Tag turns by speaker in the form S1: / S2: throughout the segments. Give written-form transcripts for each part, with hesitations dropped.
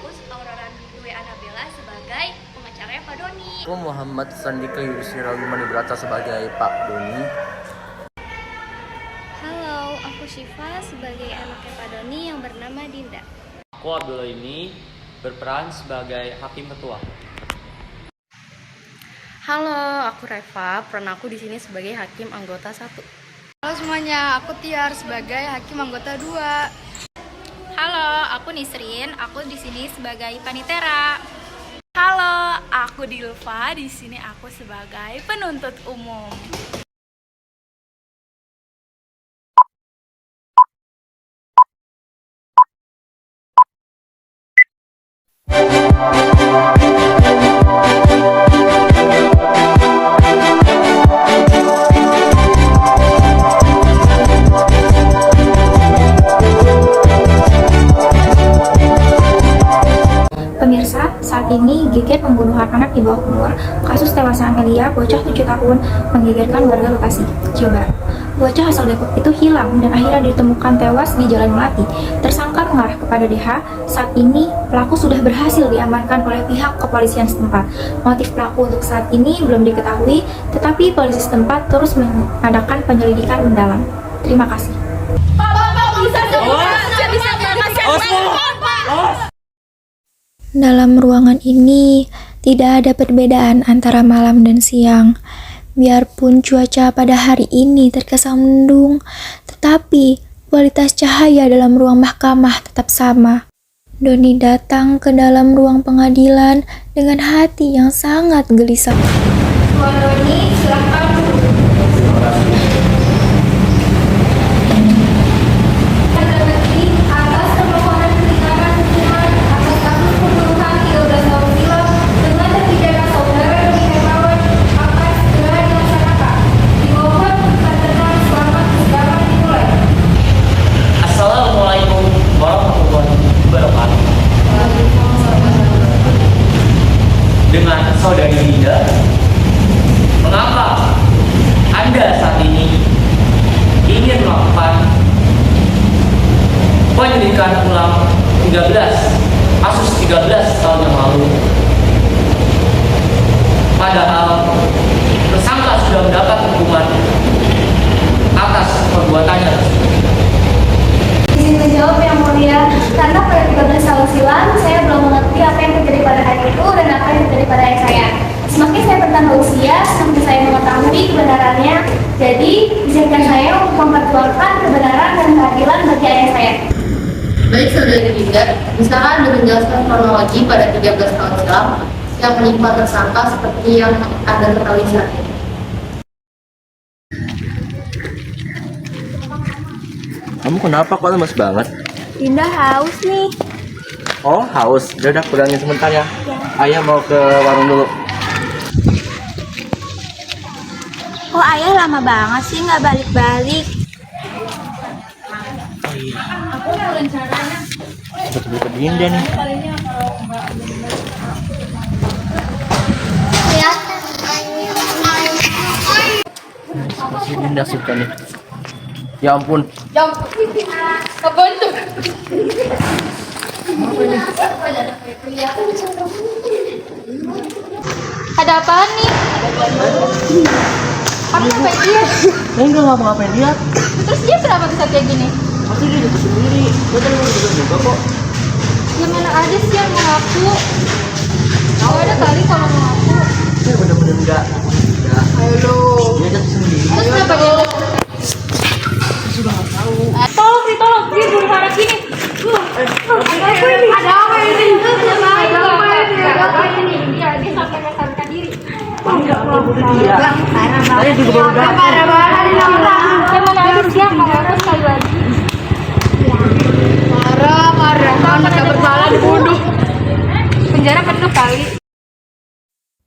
S1: aku Aurora Dwi Anabella sebagai pengacaranya Pak Doni.
S2: Aku Muhammad Sandika Yudhistira Wimanibrata sebagai Pak Doni.
S1: Halo, aku Syifa sebagai anaknya Pak Doni yang bernama Dinda.
S3: Aku Abdullah ini berperan sebagai hakim ketua.
S4: Halo, aku Reva, peran aku di sini sebagai hakim anggota 1. Halo semuanya, aku Tiar sebagai hakim anggota 2.
S5: Halo, aku Nisrin, aku di sini sebagai panitera. Halo, aku Dilva, di sini aku sebagai penuntut umum.
S6: Pemirsa, saat ini geger pembunuhan anak di bawah umur. Kasus tewasnya Amelia, bocah 7 tahun, menggegerkan warga Bekasi, Jawa Barat. Bocah asal Depok itu hilang dan akhirnya ditemukan tewas di Jalan Melati. Tersangka mengarah kepada DH. Saat ini pelaku sudah berhasil diamankan oleh pihak kepolisian setempat. Motif pelaku untuk saat ini belum diketahui, tetapi polisi setempat terus mengadakan penyelidikan mendalam. Terima kasih. Dalam ruangan ini tidak ada perbedaan antara malam dan siang. Biarpun cuaca pada hari ini terkesan mendung, tetapi kualitas cahaya dalam ruang mahkamah tetap sama. Doni datang ke dalam ruang pengadilan dengan hati yang sangat gelisah. Tuan Doni, silakan.
S3: Assalamualaikum warahmatullahi wabarakatuh. Dengan saudari Dinda, mengapa Anda saat ini ingin melakukan penyelidikan ulang 13 tahun yang lalu, padahal tersangka sudah mendapat hukuman atas perbuatannya tersebut?
S6: Izin menjawab yang mulia, karena pada 13 tahun silam saya belum mengerti apa yang terjadi pada hari itu dan apa yang terjadi pada ayah saya. Semakin saya bertambah usia, semakin saya mengetahui kebenarannya. Jadi, izinkan saya untuk memperjuangkan kebenaran dan keadilan bagi ayah saya.
S4: Baik saudari Dinda, bisa Anda menjelaskan kronologi pada 13 tahun silam yang menimpa tersangka seperti yang Anda ketahui saat ini?
S2: Kamu kenapa kok lemes banget?
S1: Dinda haus nih.
S2: Oh, haus. Udah pegangin sebentar ya. Ayah mau ke warung dulu.
S1: Kok ayah lama banget sih nggak balik-balik?
S2: Betul ke Dinda nih. Pasti Dinda suka nih. Ya ampun.
S1: Ada apaan nih? Kamu ngapain dia?
S2: Enggak ngapa-ngapain dia.
S1: Terus dia kenapa bisa kayak gini?
S2: Pasti dia ikut sendiri. Gue tadi mau juga kok.
S1: Yang mana ada sih yang mengaku? Gak ada kali kalau mengaku.
S2: Saya bener-bener enggak.
S1: Halo.
S2: Dia jatuh sendiri.
S1: Terus kenapa dia? Tolong, dia belum parah gini. Ada apa ini? Ada apa ini? Dia sampai menyesatkan diri.
S2: Saya juga baru datang.
S1: Parah banget. Yang mana ada sih yang mengaku sekali lagi? Marah. Anak yang bersalah dibunuh. Penjara penuh kali.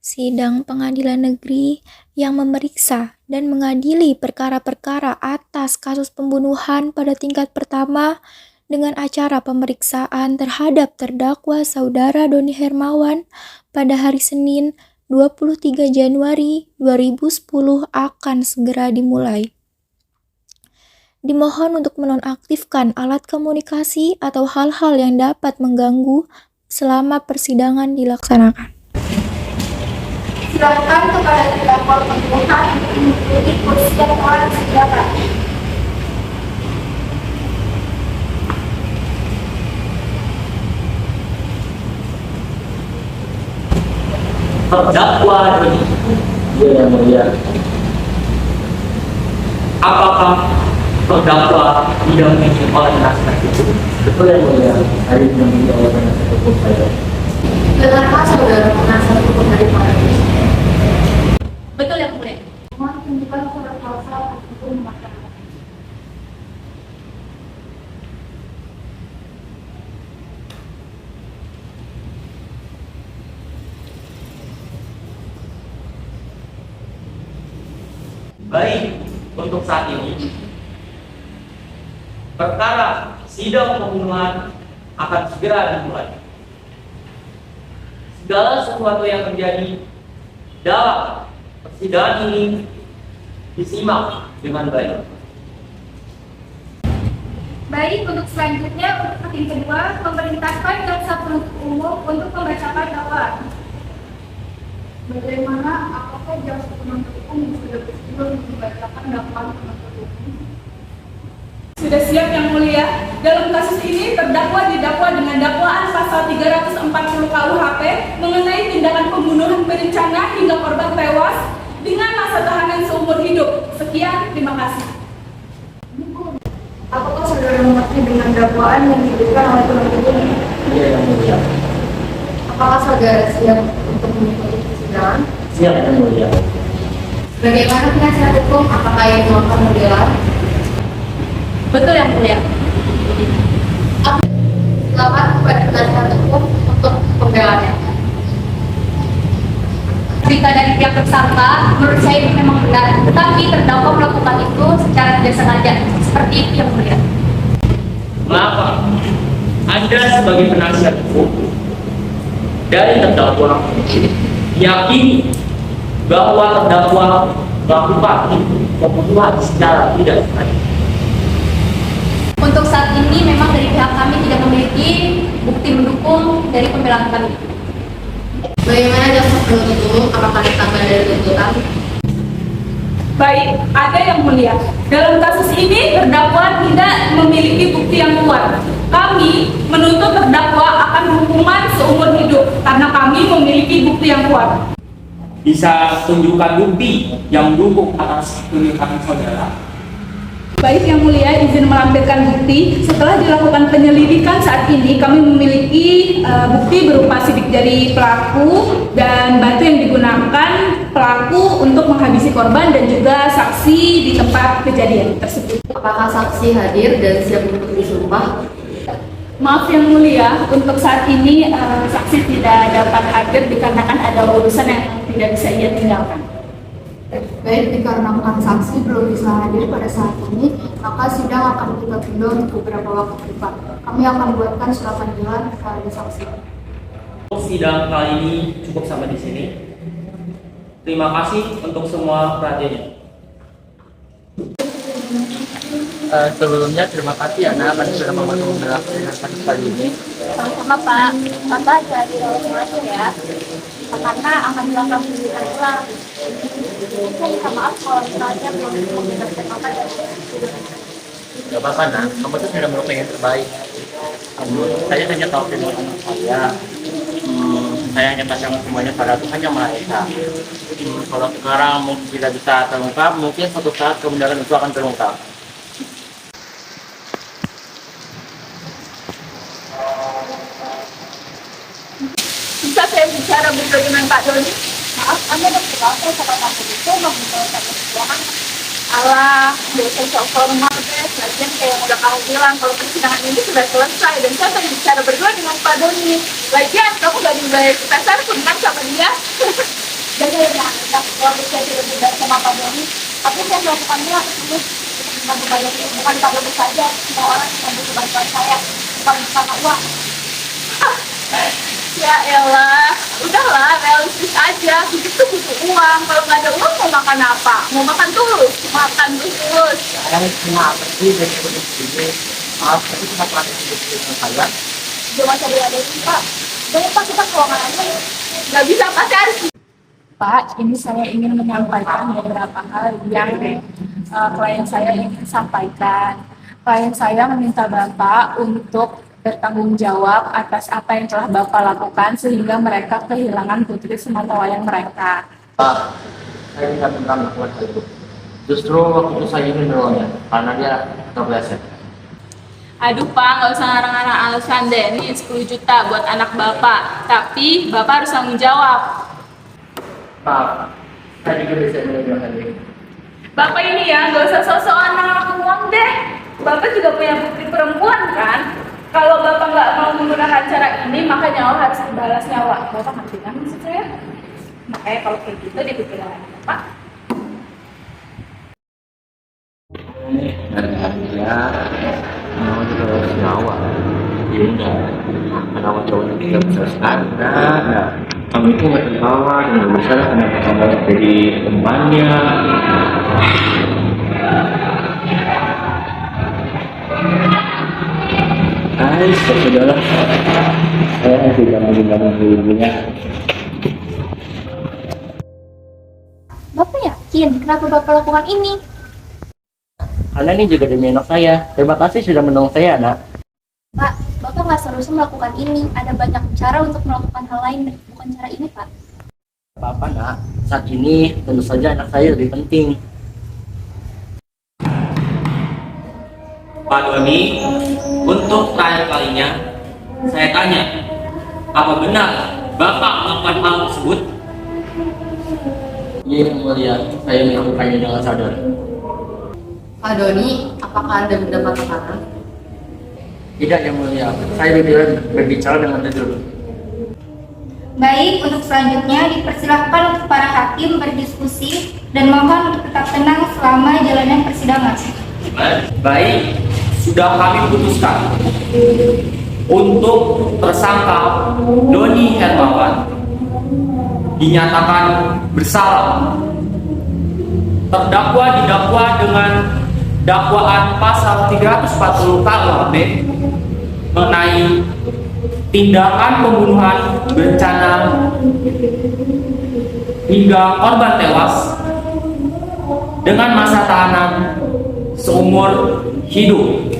S6: Sidang pengadilan negeri yang memeriksa dan mengadili perkara-perkara atas kasus pembunuhan pada tingkat pertama dengan acara pemeriksaan terhadap terdakwa Saudara Doni Hermawan pada hari Senin 23 Januari 2010 akan segera dimulai. Dimohon untuk menonaktifkan alat komunikasi atau hal-hal yang dapat mengganggu selama persidangan dilaksanakan.
S1: Silakan kepada terdakwa pembunuhan untuk mengikuti kursi yang telah disediakan.
S3: Terdakwa ini,
S2: Iya yang mulia.
S3: apakah terdakwa didampingi oleh penasihat hukum?
S2: Betul yang mulia. Hari ini yang oleh penasihat hukum saya.
S4: Benarkah saudara penasihat hukum dari Pak Haris?
S5: Betul ya, mulia.
S1: Mohon tunjukkan surat kuasa hukum mahkamah.
S3: Baik, untuk saat ini perkara sidang pembunuhan akan segera dimulai. Segala sesuatu yang terjadi dalam persidangan ini disimak dengan baik.
S1: Baik, untuk selanjutnya, untuk hakim kedua, memerintahkan jaksa penuntut umum untuk membacakan dakwaan. Bagaimana, apakah jaksa penuntut umum sudah bersedia untuk membacakan dakwaan penuntut umum?
S7: Sudah siap yang mulia. Dalam kasus ini terdakwa didakwa dengan dakwaan pasal 340 KUHP mengenai tindakan pembunuhan berencana hingga korban tewas dengan masa tahanan seumur hidup. Sekian, terima kasih.
S1: Apakah saudara mengerti dengan dakwaan yang diberikan oleh penuntut umum?
S2: Iya yang mulia.
S4: Apakah saudara siap untuk mengikuti persidangan?
S2: Siap yang mulia.
S4: Bagaimana penasihat hukum? Apakah yang akan membela?
S5: Betul yang mulia.
S4: Silakan kepada penasihat hukum untuk pembelaannya.
S5: Cerita dari pihak tersangka, menurut saya itu memang benar, tetapi terdakwa melakukan itu secara tidak sengaja, seperti itu yang mulia.
S3: Mengapa Anda sebagai penasihat hukum dari terdakwa yakini bahwa terdakwa melakukan pembunuhan secara tidak sengaja?
S5: Untuk saat ini memang dari pihak kami tidak memiliki bukti mendukung dari pembelaan kami.
S4: Bagaimana jaksa penuntut umum? Apakah ditambah dari tuntutan?
S7: Baik, ada yang mulia. Dalam kasus ini terdakwa tidak memiliki bukti yang kuat. Kami menuntut terdakwa akan hukuman seumur hidup karena kami memiliki bukti yang kuat.
S3: Bisa tunjukkan bukti yang mendukung atas tuduhan saudara?
S7: Baik yang mulia, izin melampirkan bukti. Setelah dilakukan penyelidikan saat ini, kami memiliki bukti berupa sidik jari pelaku dan batu yang digunakan pelaku untuk menghabisi korban dan juga saksi di tempat kejadian tersebut.
S4: Apakah saksi hadir dan siap untuk disumpah?
S7: Maaf yang mulia, untuk saat ini saksi tidak dapat hadir dikarenakan ada urusan yang tidak bisa ia tinggalkan.
S1: Baik, dikarenakan saksi belum bisa hadir pada saat ini, maka sidang akan kita tunda untuk beberapa waktu ke depan. Kami akan buatkan surat panggilan kepada saksi.
S3: Sidang kali ini cukup sampai di sini. Terima kasih untuk semua perhatiannya.
S2: Sebelumnya terima kasih Ana karena sudah membantu memberikan kasus kali ini.
S5: Sama-sama Pak, Bapak jadi informasi ya, karena akan dilakukan penyelidikan ulang. Saya minta maaf kalau misalnya belum memberikan Bapak dan
S2: Gak apa-apa Nak, kamu tuh sudah merupakan yang terbaik. Saya hanya tahu firman anak saya. Saya hanya pasang semuanya pada Tuhan yang Maha Esa. Kalau sekarang mungkin tidak bisa terungkap, mungkin suatu saat kebenaran itu akan terungkap.
S7: Bisa saya bicara berdua dengan Pak Doni?
S5: maaf, Anda dan keluarga sama Pak itu membutuhkan perjuangan.
S7: Alah, biasa soal rumah deh. Lagian kayak yang udah kamu bilang, kalau persidangan ini sudah selesai dan saya pengen bicara berdua dengan Pak Doni. Lagian kamu gak dibayar pesan pun kan sama dia.
S5: Jadi ya, keluarga saya tidak berbeda sama Pak Doni, tapi saya melakukannya untuk membantu Pak Doni, bukan Pak Doni saja, semua orang yang membutuhkan bantuan saya, bukan karena uang.
S7: Ya elah, udahlah realistis aja. Hidup tuh butuh uang. Kalau nggak ada uang mau makan apa? Mau makan tulus, makan tulus.
S2: Sekarang cuma apa sih dari ini? Maaf, tapi cuma pernah hidup dengan saya.
S5: Cuma saya ada ini Pak, Jadi Pak, kita ke ruangan aja. Nggak bisa, pasti harus.
S7: Pak, ini saya ingin menyampaikan beberapa hal yang klien saya ingin sampaikan. Klien saya meminta Bapak untuk bertanggung jawab atas apa yang telah Bapak lakukan sehingga mereka kehilangan putri sematawayang mereka.
S2: Pak, saya tidak pernah melakukan hal itu. Justru waktu itu saya ingin menolongnya karena dia terpleset.
S7: Aduh Pak, nggak usah ngarang-ngarang alasan deh, ini 10 juta buat anak Bapak. Tapi Bapak harus tanggung jawab.
S2: Pak, saya juga bisa menerima hal ini.
S7: Bapak ini ya, nggak usah sosok anak uang deh. Bapak juga punya putri perempuan kan? Kalau Bapak nggak mau menggunakan cara ini, maka nyawa harus dibalas nyawa. Bapak ngerti kan maksud saya? Makanya kalau kayak gitu dipikirin lagi, Pak.
S2: Dan akhirnya nyawa juga harus nyawa. Iya enggak. Kenapa cowoknya tidak bisa nah, kamu itu nggak terbawa dan nggak bisa lah kenapa kamu jadi temannya. Guys, sudahlah. Saya masih gabung dulunya.
S6: Bapak yakin kenapa Bapak lakukan ini?
S2: Karena ini juga demi anak saya. Terima kasih sudah menolong saya, Nak.
S6: Pak, Bapak nggak seharusnya melakukan ini. Ada banyak cara untuk melakukan hal lain, bukan cara ini, Pak.
S2: Apa-apa, Nak. Saat ini tentu saja anak saya lebih penting.
S3: Pak Doni, untuk terakhir kalinya, saya tanya, apa benar Bapak melakukan hal tersebut?
S2: Iya, Yang Mulia, saya melakukannya dengan sadar.
S4: Pak Doni, apakah Anda mendapat tekanan?
S2: Tidak, Yang Mulia. Saya berbicara dengan jujur.
S6: Baik, untuk selanjutnya dipersilahkan untuk para hakim berdiskusi dan mohon untuk tetap tenang selama jalannya persidangan.
S3: Baik, sudah kami putuskan untuk tersangka Doni Hermawan dinyatakan bersalah. Terdakwa didakwa dengan dakwaan pasal 340 KUHP mengenai tindakan pembunuhan berencana hingga korban tewas dengan masa tahanan seumur hidup.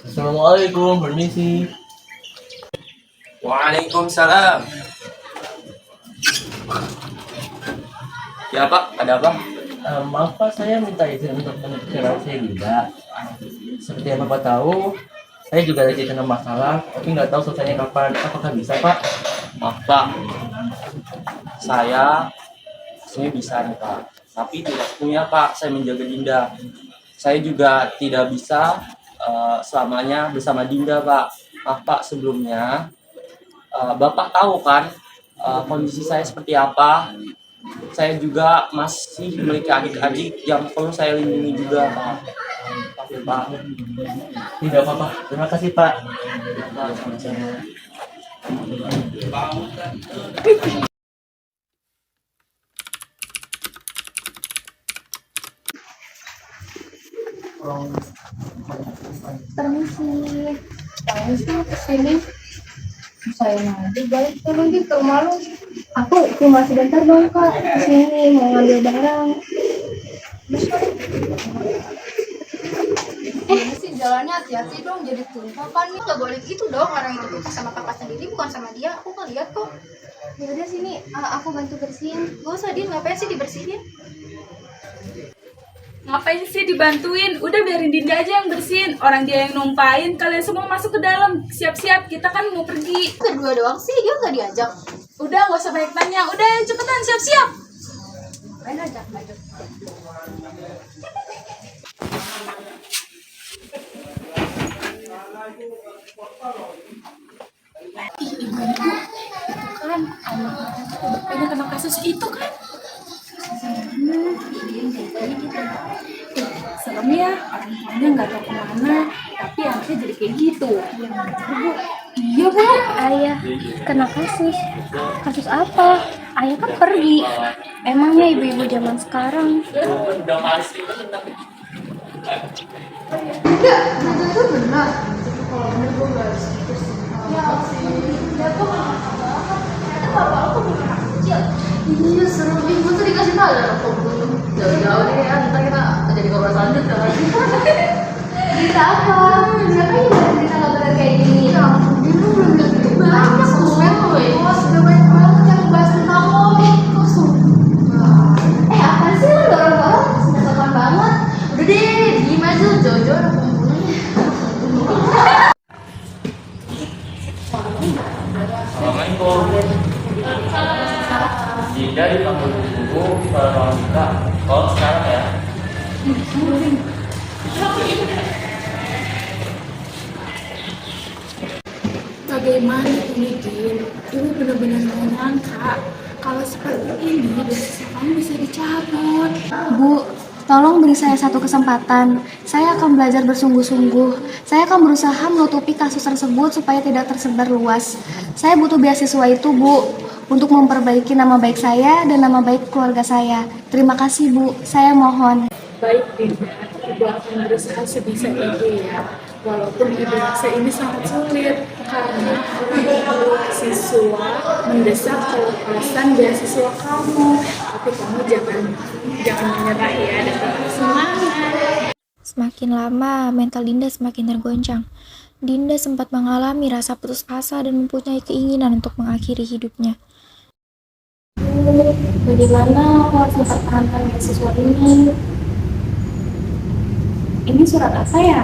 S2: Assalamualaikum, permisi.
S3: Waalaikumsalam. Ya Pak, ada apa?
S2: Maaf Pak, saya minta izin untuk menceritakan saya juga. Seperti yang Bapak tahu, saya juga lagi kena masalah, tapi nggak tahu selesainya kapan. Apakah bisa Pak?
S3: Maaf Pak, saya bisa nih Pak, tapi tidak punya Pak. Saya menjaga Dinda. Saya juga tidak bisa selamanya bersama Dinda Pak. Maaf Pak sebelumnya. Bapak tahu kan kondisi saya seperti apa. Saya juga masih memiliki adik-adik yang perlu saya lindungi juga Pak. Tapi Pak,
S2: Tidak apa-apa, terima kasih Pak.
S1: Permisi kesini. Saya nanti balik dulu gitu, malu. Aku cuma sebentar dong Kak, kesini mau ngambil barang. Sih jalannya hati-hati dong, jadi tumpah kan. Nggak boleh gitu dong, orang itu tuh sama kakak sendiri bukan sama dia. Aku ngeliat kok. Ya udah sini, aku bantu bersihin. Gak usah, dia ngapain sih dibersihin?
S7: Ngapain sih dibantuin? Udah biarin Dinda aja yang bersihin. Orang dia yang numpain, kalian semua masuk ke dalam. Siap-siap, kita kan mau pergi.
S1: Berdua doang sih, dia nggak diajak.
S7: Udah, gak usah banyak tanya. Udah, cepetan, siap-siap.
S1: Main aja, ajak.
S7: Kan, bapaknya kena kasus itu kan. Serem ya, orang tuanya nggak tahu kemana, tapi anaknya jadi kayak gitu. Bu,
S6: Iya bu, ayah kena kasus. Kasus apa? Ayah kan pergi. Emangnya ibu-ibu zaman sekarang?
S2: Udah pasti.
S1: Enggak, itu benar. Kalau benar gue gak harus gitu sih. Ya sih, ya tuh ternyata bapak aku bukan anak kecil. Iya seru, gue tuh dikasih tau ya pembunuh. Jauh-jauh deh ya, ntar kita jadi korban selanjutnya lagi.
S4: Cerita apa? Siapa yang ada cerita nggak benar kayak gini?
S1: Ya ampun, dia lu belum lihat itu banyak sosmed tuh ya. Wah, sudah banyak banget yang bahas tentang lo. Kok sumpah.
S4: Apa sih lo dorong-dorong? Sudah sopan banget.
S1: Udah deh, diem aja jauh-jauh ada pembunuhnya.
S2: Assalamualaikum. Dinda dipanggil guru ke ruang kita. Kalau sekarang ya.
S8: Bagaimana ini, Din? Ibu benar-benar nggak nyangka kalau seperti ini beasiswa kamu bisa dicabut.
S6: Bu, tolong beri saya satu kesempatan. Saya akan belajar bersungguh-sungguh. Saya akan berusaha menutupi kasus tersebut supaya tidak tersebar luas. Saya butuh beasiswa itu, Bu, untuk memperbaiki nama baik saya dan nama baik keluarga saya. Terima kasih, Bu. Saya mohon.
S8: Baik, Dinda. Ibu akan berusaha sebisa ibu ya. Walaupun ibu rasa ini sangat sulit karena orang tua siswa mendesak kelepasan beasiswa kamu. Tapi kamu jangan menyerah ya dan tetap semangat.
S6: Semakin lama, mental Dinda semakin tergoncang. Dinda sempat mengalami rasa putus asa dan mempunyai keinginan untuk mengakhiri hidupnya. Bagaimana aku harus mempertahankan beasiswa ini? Ini surat apa ya?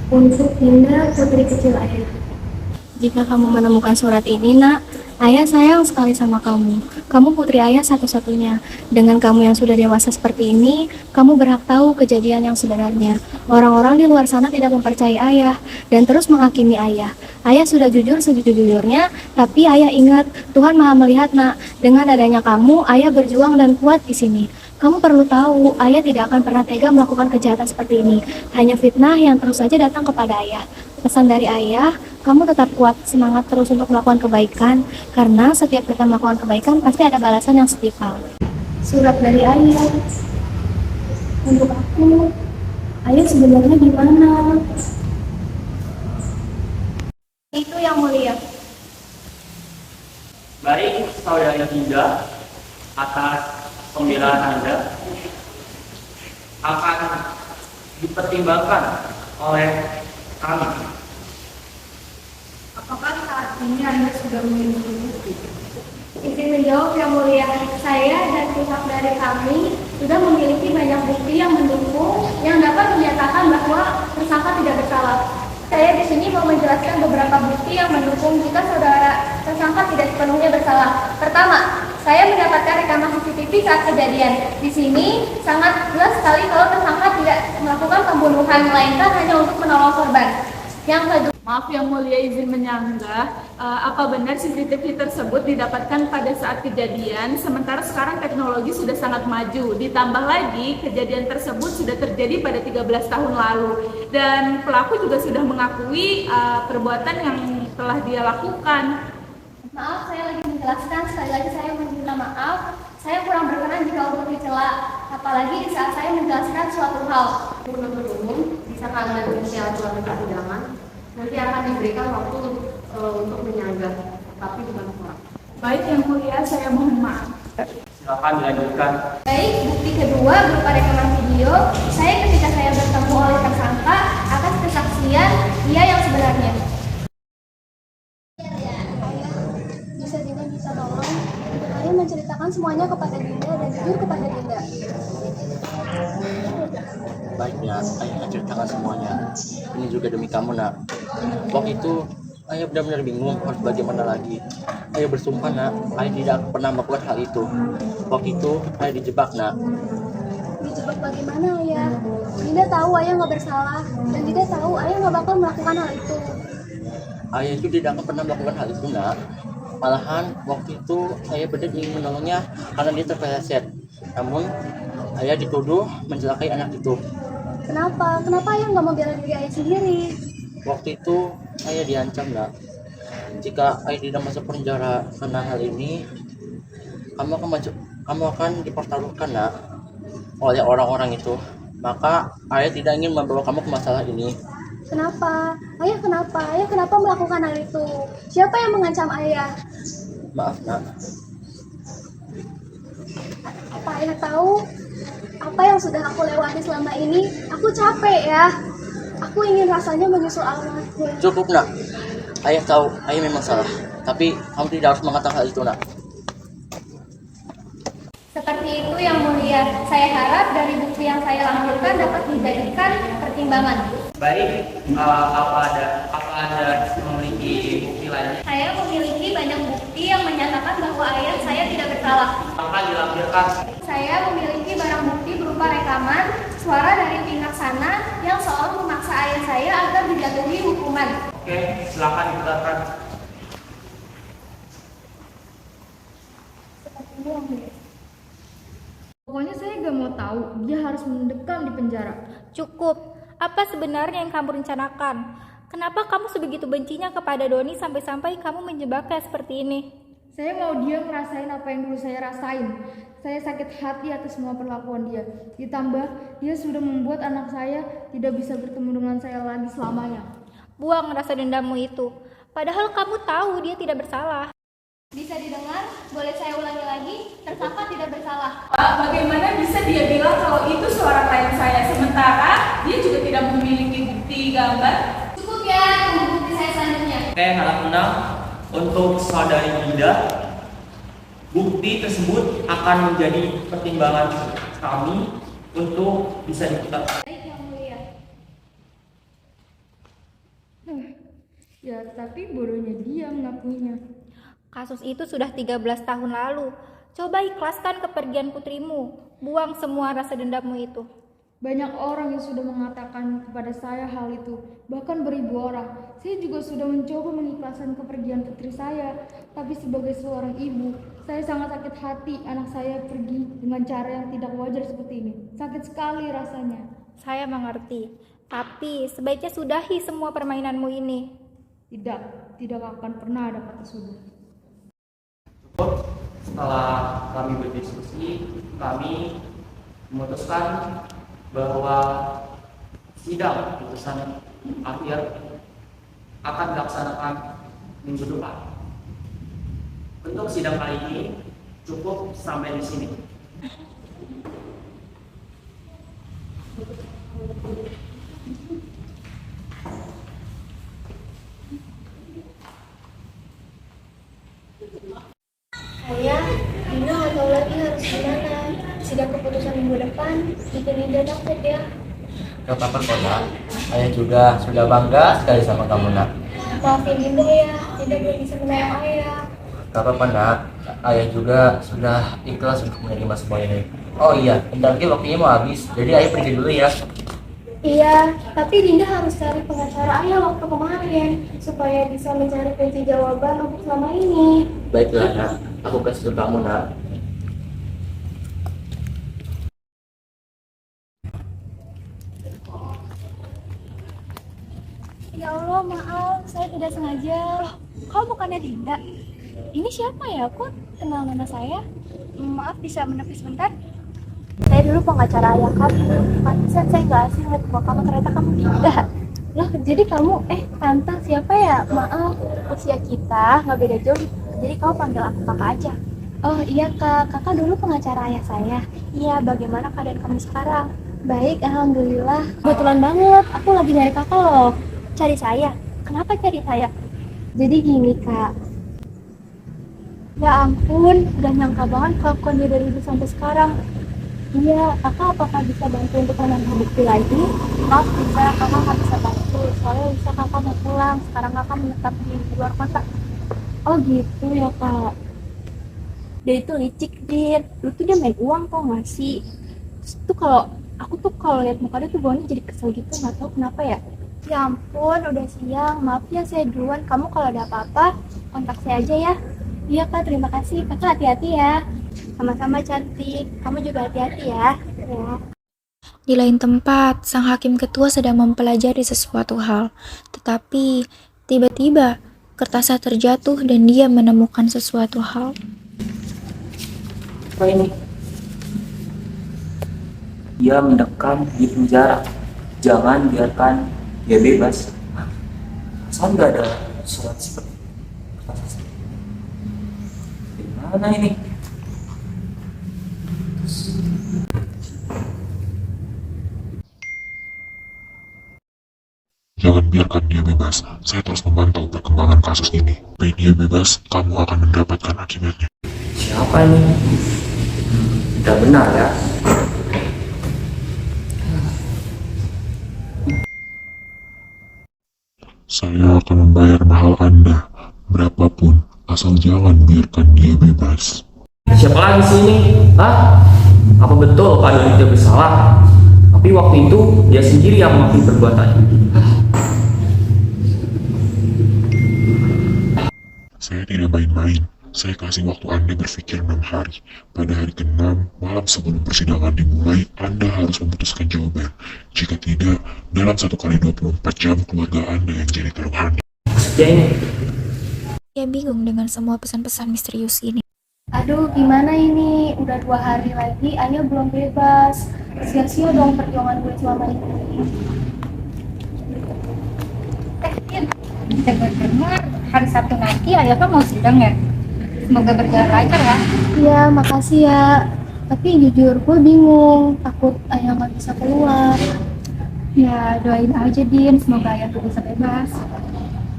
S6: Untuk Dinda, putri kecil ayah. Jika kamu menemukan surat ini, nak, ayah sayang sekali sama kamu. Kamu putri ayah satu-satunya. Dengan kamu yang sudah dewasa seperti ini, kamu berhak tahu kejadian yang sebenarnya. Orang-orang di luar sana tidak mempercayai ayah dan terus menghakimi ayah. Ayah sudah jujur sejujur-jujurnya, tapi ayah ingat Tuhan Maha melihat, nak. Dengan adanya kamu, ayah berjuang dan kuat di sini. Kamu perlu tahu, ayah tidak akan pernah tega melakukan kejahatan seperti ini. Hanya fitnah yang terus saja datang kepada ayah. Pesan dari ayah, kamu tetap kuat, semangat terus untuk melakukan kebaikan, karena setiap kita melakukan kebaikan pasti ada balasan yang setimpal. Surat dari ayah. Untuk aku, ayah sebenarnya gimana? Itu yang mulia.
S2: Baik, saudara Dinda, atas pembelaan Anda akan dipertimbangkan oleh kami.
S7: Apakah saat ini Anda sudah memiliki bukti?
S6: Izin menjawab yang mulia, saya dan pihak dari kami sudah memiliki banyak bukti yang mendukung yang dapat menyatakan bahwa tersangka tidak bersalah. Saya di sini mau menjelaskan beberapa bukti yang mendukung jika saudara tersangka tidak sepenuhnya bersalah. Pertama, saya mendapatkan rekaman CCTV saat kejadian. Di sini sangat jelas sekali kalau tersangka tidak melakukan pembunuhan, melainkan hanya untuk menolong korban. Yang kedua,
S7: Maaf yang mulia, izin menyanggah, apa benar CCTV tersebut didapatkan pada saat kejadian, sementara sekarang teknologi sudah sangat maju. Ditambah lagi, kejadian tersebut sudah terjadi pada 13 tahun lalu. Dan pelaku juga sudah mengakui perbuatan yang telah dia lakukan.
S6: maaf saya lagi menjelaskan, sekali lagi saya meminta maaf. Saya kurang berkenan jika untuk dicela, apalagi di saat saya menjelaskan suatu hal.
S4: Penuntut umum bisa Anda mengikuti aturan persidangan. Nanti akan diberikan waktu untuk menyanggah, tapi bukan kurang.
S7: Baik yang mulia, saya mohon maaf.
S2: Silakan dilanjutkan.
S6: Baik, bukti kedua berupa rekaman video, saya ketika saya bertemu oleh tersangka atas kesaksian dia yang sebenarnya. Bisa Dinda bisa tolong untuk ayah menceritakan semuanya kepada Dinda dan jujur kepada Dinda.
S2: Baiknya, ayah akan ceritakan semuanya. Ini juga demi kamu, nak. Waktu itu, ayah benar-benar bingung harus bagaimana lagi. Ayah bersumpah, nak, ayah tidak pernah melakukan hal itu. Waktu itu, ayah dijebak, nak.
S6: Dijebak bagaimana ayah? Dinda tahu ayah nggak bersalah dan Dinda tahu ayah nggak bakal melakukan hal itu.
S2: Ayah itu tidak akan pernah melakukan hal itu, nak. Malahan, waktu itu, ayah benar ingin menolongnya karena dia terpeleset. Namun, ayah dituduh mencelakai anak itu.
S1: Kenapa? Kenapa ayah nggak mau bela diri ayah sendiri?
S2: Waktu itu ayah diancam nak. Jika ayah tidak masuk penjara karena hal ini, kamu akan dipertaruhkan nak oleh orang-orang itu. Maka ayah tidak ingin membawa kamu ke masalah ini.
S1: Kenapa? Ayah kenapa? Ayah kenapa melakukan hal itu? Siapa yang mengancam ayah?
S2: Maaf nak.
S1: Apa ayah tahu apa yang sudah aku lewati selama ini? Aku capek ya. Aku ingin rasanya menyusul almarhum.
S2: Cukup nak. Ayah tahu ayah memang salah. Tapi kamu tidak harus mengatakan hal itu nak.
S1: Seperti itu yang mulia. Saya harap dari bukti yang saya lampirkan dapat dijadikan pertimbangan.
S3: Baik, apa ada memiliki bukti lainnya?
S1: Saya memiliki banyak bukti yang menyatakan bahwa ayah saya tidak bersalah.
S3: Maka dilampirkan.
S1: Saya memiliki barang bukti berupa rekaman suara dari pihak sana yang seolah memaksa ayah saya agar dijatuhi hukuman.
S3: Oke, silakan diputarkan.
S6: Pokoknya saya gak mau tahu, dia harus mendekam di penjara. Cukup. Apa sebenarnya yang kamu rencanakan? Kenapa kamu sebegitu bencinya kepada Doni sampai-sampai kamu menjebaknya seperti ini? Saya mau dia ngerasain apa yang dulu saya rasain. Saya sakit hati atas semua perlakuan dia. Ditambah, dia sudah membuat anak saya tidak bisa bertemu dengan saya lagi selamanya. Buang rasa dendammu itu. Padahal kamu tahu dia tidak bersalah.
S1: Bisa didengar? Boleh saya ulangi lagi? Tersangka tidak bersalah.
S7: Pak, bagaimana bisa dia bilang kalau itu suara klien saya, sementara dia juga tidak memiliki bukti gambar?
S1: Cukup ya, tunggu bukti saya selanjutnya.
S3: Oke, harap tenang. Untuk saudari Dinda, bukti tersebut akan menjadi pertimbangan kami untuk bisa diputar.
S1: Baik, yang mulia.
S6: Ya, tapi bodohnya dia mengakuinya. Kasus itu sudah 13 tahun lalu. Coba ikhlaskan kepergian putrimu. Buang semua rasa dendammu itu. Banyak orang yang sudah mengatakan kepada saya hal itu. Bahkan beribu orang. Saya juga sudah mencoba mengikhlaskan kepergian putri saya. Tapi sebagai seorang ibu, saya sangat sakit hati anak saya pergi dengan cara yang tidak wajar seperti ini. Sakit sekali rasanya. Saya mengerti. Tapi sebaiknya sudahi semua permainanmu ini. Tidak akan pernah ada kata sudah.
S3: Setelah kami berdiskusi, kami memutuskan bahwa sidang putusan akhir akan dilaksanakan minggu depan. Untuk sidang kali ini cukup sampai di sini.
S1: Ayah, Dina nggak tahu lagi harus gimana. Sidang keputusan minggu depan bikin Dinda takut ya.
S2: Gak apa-apa kok nak. Ayah juga sudah bangga sekali sama kamu nak.
S1: Maafin Dinda ya, Dinda belum bisa menolong ayah.
S2: Gak apa-apa nak. Ayah juga sudah ikhlas untuk menerima semua ini. Oh iya, bentar lagi waktunya mau habis. Jadi ayah pergi dulu ya.
S1: Iya, tapi Dinda harus cari pengacara ayah waktu kemarin supaya bisa mencari kunci jawaban untuk selama ini.
S2: Baiklah nak. Aku kasih ke kamu nak.
S1: Ya Allah, maaf, saya tidak sengaja. Loh, kau bukannya Dinda? Ini siapa ya? Kok kenal nama saya? Maaf, bisa menepis sebentar? Saya dulu pengacara ayah kamu. Pantesan saya nggak asing lihat muka kamu, ternyata kamu Dinda. Loh, jadi kamu, tante siapa ya? Maaf, usia kita nggak beda jauh. Jadi kau panggil aku kakak aja. Oh iya kak, kakak dulu pengacara ayah saya. Iya, bagaimana keadaan kamu sekarang? Baik, alhamdulillah. Kebetulan banget, aku lagi nyari kakak loh. Cari saya? Kenapa cari saya? Jadi gini kak. Ya ampun, gak nyangka banget kelakuan dia dari dulu sampai sekarang. Iya, kakak apakah bisa bantu untuk menambah bukti lagi? Maaf bisa, kakak nggak bisa bantu. Soalnya bisa kakak mau pulang. Sekarang kakak menetap di luar kota. Oh gitu ya kak. Dia itu licik, Din. Dulu tuh dia main uang tau gak sih? Terus tuh aku tuh kalau lihat muka dia tuh bawahnya jadi kesel gitu, nggak tahu kenapa ya. Ya ampun, udah siang. Maaf ya, saya duluan. Kamu kalau ada apa-apa, kontak saya aja ya. Iya kak, terima kasih. Kakak hati-hati ya. Sama-sama cantik. Kamu juga hati-hati ya. Ya.
S6: Di lain tempat, sang hakim ketua sedang mempelajari sesuatu hal, tetapi tiba-tiba kertasnya terjatuh dan dia menemukan sesuatu hal.
S3: Apa ini? Dia mendekam di penjara. Jangan biarkan dia bebas. Asal nggak ada surat seperti gimana ini?
S9: Jangan biarkan dia bebas. Saya terus memantau perkembangan kasus ini. Sampai dia bebas, kamu akan mendapatkan akibatnya.
S3: Siapa ini? Tidak benar ya?
S9: Saya akan membayar mahal Anda, berapapun, asal jangan biarkan dia bebas.
S3: Siapa lagi sih ini? Hah? Apa betul Pak Doni tidak bersalah? Tapi waktu itu dia sendiri yang mengakui perbuatannya.
S9: Saya tidak main-main. Saya kasih waktu Anda berpikir 6 hari. Pada hari ke-6, malam sebelum persidangan dimulai, Anda harus memutuskan jawaban. Jika tidak, dalam 1 kali 24 jam keluarga Anda yang jadi taruhannya.
S3: Ya ini.
S6: Ia bingung dengan semua pesan-pesan misterius ini.
S1: Aduh, gimana ini? Udah 2 hari lagi, Ayah belum bebas. Sia-sia dong perjuangan gue selama ini.
S5: Dengar hari Sabtu nanti ayah kan mau sidang ya. Semoga berjalan lancar ya.
S1: Iya, makasih ya. Tapi jujur gue bingung, takut Ayah nggak bisa keluar.
S5: Ya doain aja Din, semoga ayah tuh bisa bebas.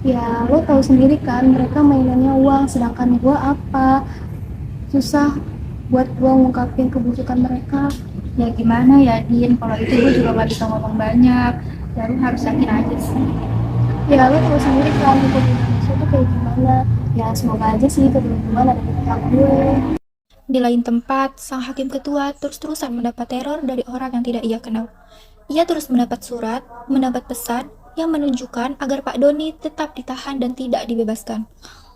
S1: Ya, lo tahu sendiri kan, mereka mainannya uang, sedangkan gue apa? Susah buat gue ngungkapin kebusukan mereka.
S5: Ya gimana ya Din, kalau itu gue juga gak bisa ngomong banyak. Ya lu harus yakin aja sih.
S1: Ya, lo tahu sendiri kan, hukum Indonesia tuh kayak gimana. Ya, semoga aja sih keberuntungan ada di pihak gue.
S6: Di lain tempat, sang hakim ketua terus-terusan mendapat teror dari orang yang tidak ia kenal. Ia terus mendapat surat, mendapat pesan yang menunjukkan agar Pak Doni tetap ditahan dan tidak dibebaskan.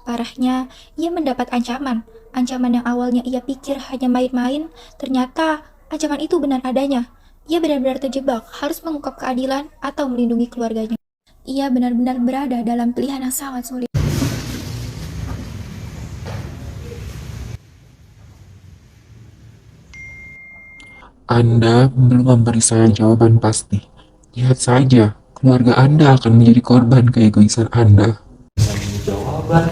S6: Parahnya, ia mendapat ancaman. Ancaman yang awalnya ia pikir hanya main-main, ternyata ancaman itu benar adanya. Ia benar-benar terjebak, harus mengungkap keadilan atau melindungi keluarganya. Ia benar-benar berada dalam pilihan yang sangat sulit.
S9: Anda belum memberi saya jawaban pasti. Lihat saja, keluarga Anda akan menjadi korban keegoisan Anda.
S3: Jawaban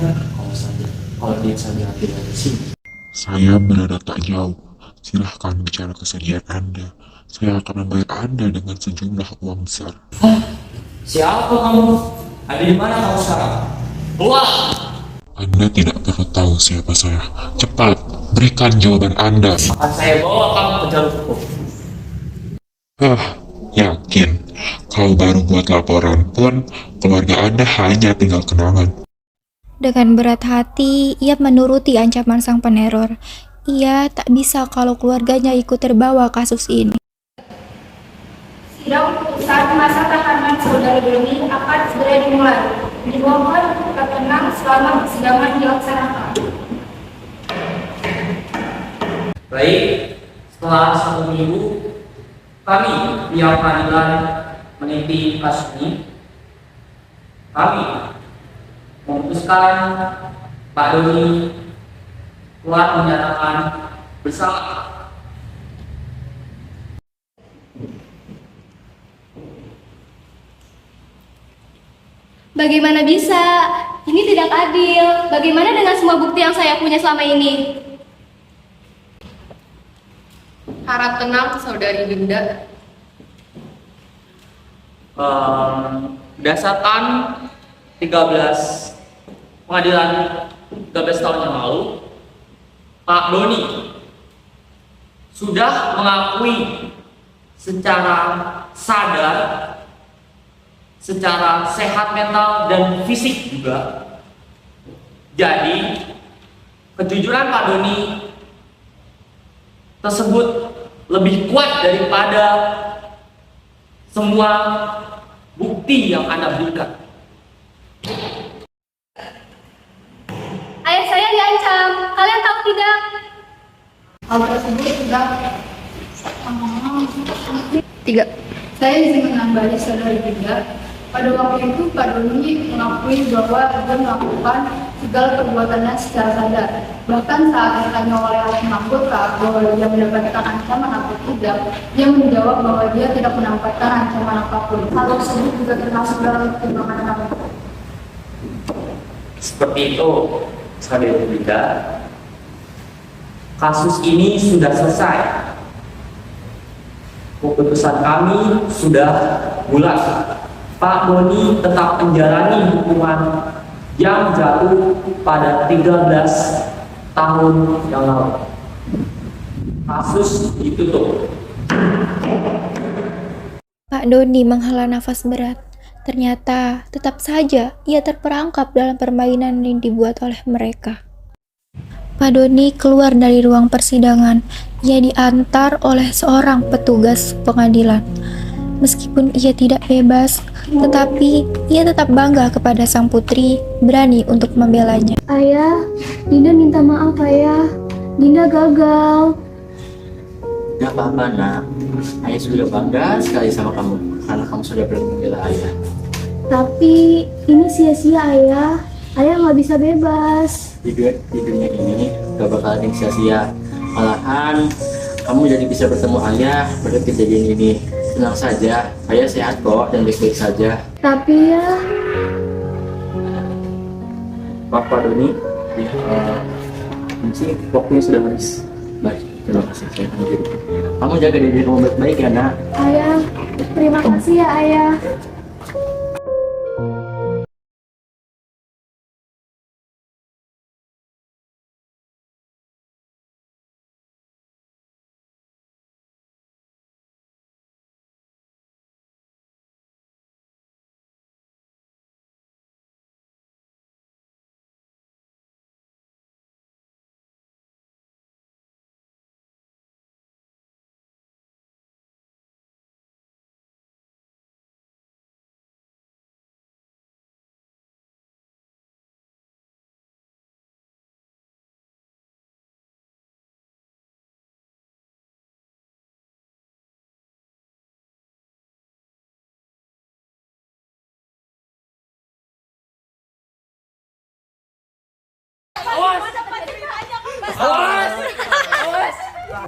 S3: kalau dia saja tidak di sini.
S9: Saya berada tak jauh. Silahkan bicara kesedihan Anda. Saya akan membayar Anda dengan sejumlah uang besar.
S3: Siapa kamu? Ada di mana kamu sekarang? Keluar!
S9: Anda tidak perlu tahu siapa saya. Cepat, berikan jawaban Anda.
S3: Akan saya bawa kamu ke jalur hukum.
S9: Yakin. Kalau baru buat laporan pun, keluarga Anda hanya tinggal kenangan.
S6: Dengan berat hati, ia menuruti ancaman sang peneror. Ia tak bisa kalau keluarganya ikut terbawa kasus ini.
S5: Sidang putusan masa tahanan saudara Doni akan segera dimulai. Dimohon tetap tenang selama persidangan dilaksanakan.
S3: Baik, setelah 1 minggu, kami pihak pengadilan meneliti kasus ini. Kami memutuskan Pak Doni telah menyatakan bersalah.
S1: Bagaimana bisa? Ini tidak adil. Bagaimana dengan semua bukti yang saya punya selama ini?
S4: Harap tenang, Saudari Dinda.
S3: Berdasarkan 13 pengadilan 13 tahun yang lalu, Pak Doni sudah mengakui secara sadar, secara sehat mental dan fisik juga. Jadi kejujuran Pak Doni tersebut lebih kuat daripada semua bukti yang Anda berikan.
S1: Ayah saya diancam. Kalian tahu tidak?
S5: Hal tersebut sudah
S6: 3.
S4: Saya izin menambahkan saudari Dinda. Pada waktu itu Pak Doni mengakui bahwa dia melakukan segala perbuatannya secara sadar. Bahkan saat ditanya oleh hakim anggota bahwa dia mendapatkan ancaman atau tidak, dia menjawab bahwa dia tidak mendapatkan ancaman apapun. Hal tersebut juga termasuk dalam pertimbangan kami.
S3: Seperti itu, saudari Dinda. Kasus ini sudah selesai. Keputusan kami sudah bulat. Pak Doni tetap menjalani hukuman yang jatuh pada 13 tahun yang lalu. Kasus ditutup.
S6: Pak Doni menghela nafas berat. Ternyata tetap saja ia terperangkap dalam permainan yang dibuat oleh mereka. Pak Doni keluar dari ruang persidangan. Ia diantar oleh seorang petugas pengadilan. Meskipun ia tidak bebas, tetapi ia tetap bangga kepada sang putri, berani untuk membelanya.
S1: Ayah, Dinda minta maaf ayah. Dinda gagal.
S2: Gak apa-apa nak, ayah sudah bangga sekali sama kamu karena kamu sudah berani membela ayah.
S1: Tapi ini sia-sia ayah. Ayah nggak bisa bebas.
S2: Di dunia ini gak bakal ada yang sia-sia. Malahan kamu jadi bisa bertemu ayah berkat kejadian ini. Tenang saja, ayah sehat kok dan baik-baik saja.
S1: Tapi ya,
S2: Pak Doni, mungkin waktunya sudah habis. Baik, terima kasih saya akan diri. Kamu jaga diri kamu baik-baik ya nak.
S1: ayah, terima kasih ya ayah.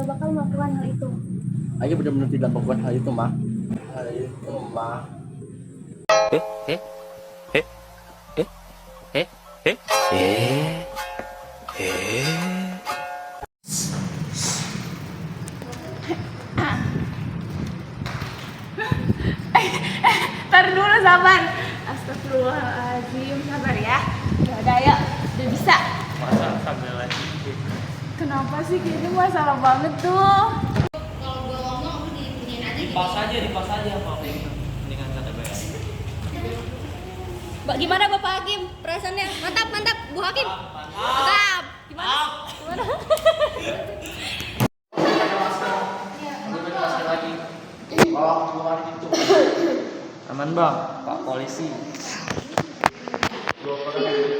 S6: Bakal melakukan hal itu.
S2: Ayah benar-benar tidak melakukan hal itu, Mak. Hal itu, Mak.
S7: Ntar dulu sabar. Astagfirullahaladzim, sabar ya. Udah ayo, udah bisa.
S3: Masa sambil lagi?
S7: Kenapa sih kayaknya masalah banget tuh?
S3: Dipas aja Pak. Mendingan kata bayar.
S5: Gimana Bapak Hakim? Perasaannya mantap, Bu Hakim. Mantap. Gimana?
S3: Aman bang, Pak Polisi.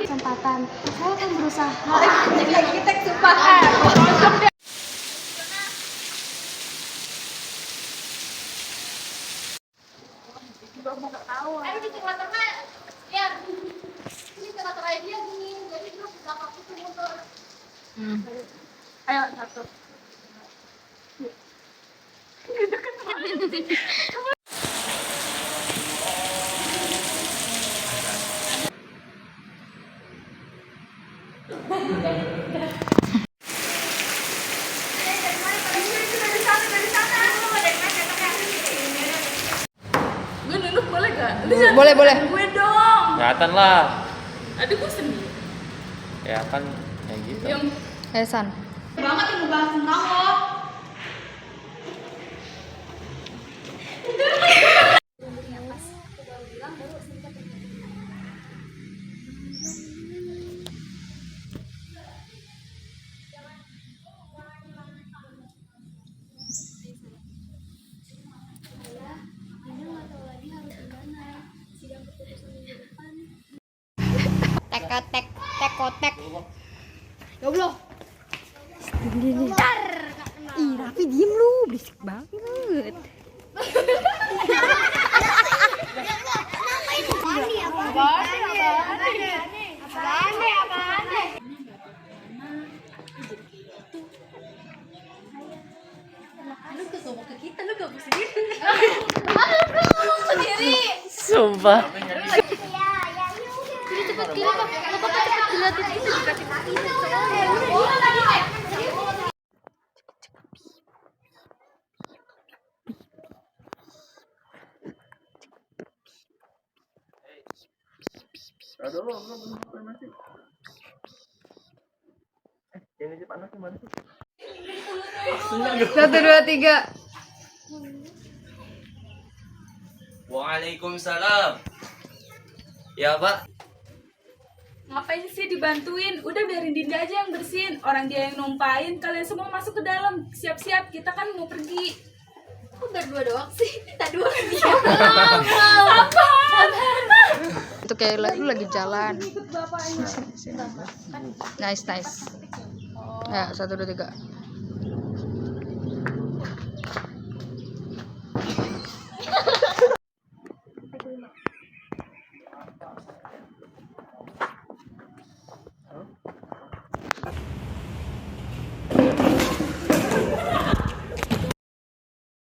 S1: Kesempatan. Saya akan berusaha.
S5: Kita sumpah. Ayo di tengah-tengah. Ya. Ini tengah-tengah dia gini. Jadi terus belakang itu mundur.
S7: Ayo satu. Gue nunduk boleh gak?
S6: Boleh.
S7: Gue dong.
S3: Kelihatan lah.
S7: Aduh gue sendiri.
S3: Ya kan, kayak gitu.
S7: Yang
S6: Esan.
S5: Banget yang ngebahas tentang lo. Tekotek. Goblok.
S6: Ih, Raffi diem lu, berisik banget.
S1: Lu ke ngomong ke kita, lu gak bisa gitu.
S2: Sumpah.
S1: Jadi cepet gila, Pak. Bapak cepet dilatih itu dikasih kaki.
S4: Satu, dua, tiga.
S3: Waalaikumsalam. Ya Pak.
S7: Ngapain sih dibantuin? Udah biarin Dinda aja yang bersihin. Orang dia yang numpain, kalian semua masuk ke dalam. Siap-siap, kita kan mau pergi.
S1: Kok berdua doang sih? Kita dua lagi.
S4: Itu kayak lu lagi jalan. Nice. Ya, 1, 2, 3.